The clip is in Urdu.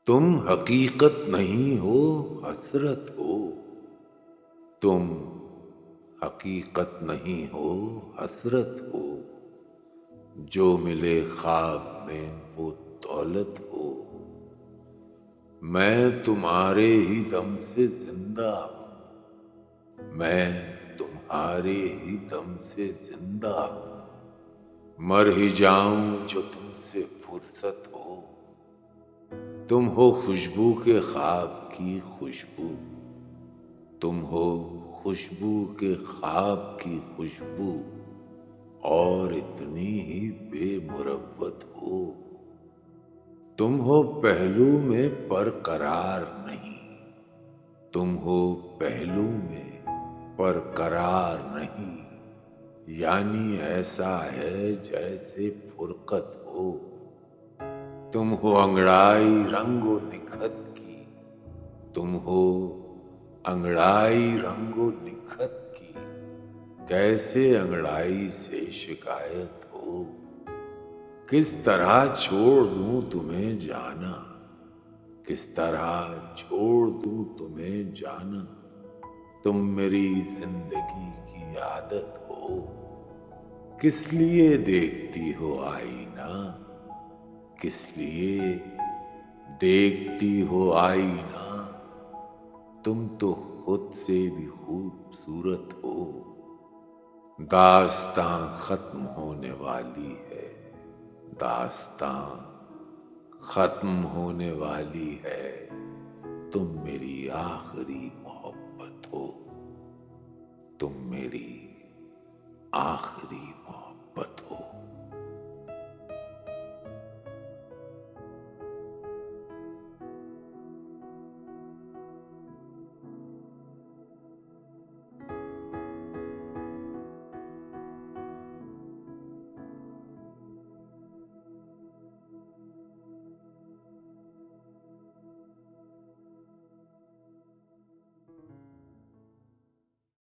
تم حقیقت نہیں ہو، حسرت ہو۔ تم حقیقت نہیں ہو، حسرت ہو۔ جو ملے خواب میں وہ دولت ہو۔ میں تمہارے ہی دم سے زندہ ہوں، میں تمہارے ہی دم سے زندہ ہوں۔ مر ہی جاؤں جو تم سے فرصت ہو۔ تم ہو خوشبو کے خواب کی خوشبو، تم ہو خوشبو کے خواب کی خوشبو، اور اتنی ہی بے مروت ہو۔ تم ہو پہلو میں پر قرار نہیں، تم ہو پہلو میں پر قرار نہیں، یعنی ایسا ہے جیسے فرقت ہو۔ تم ہو انگڑائی رنگ و نکھت کی، تم ہو انگڑائی رنگ و نکھت کی، کیسے انگڑائی سے شکایت ہو۔ کس طرح چھوڑ دوں تمہیں جانا، کس طرح چھوڑ دوں تمہیں جانا، تم میری زندگی کی عادت ہو۔ کس لیے دیکھتی ہو آئینہ، کس لیے دیکھتی ہو آئینہ، تم تو خود سے بھی خوبصورت ہو۔ داستاں ختم ہونے والی ہے، داستاں ختم ہونے والی ہے، تم میری آخری محبت ہو، تم میری آخری محبت ہو۔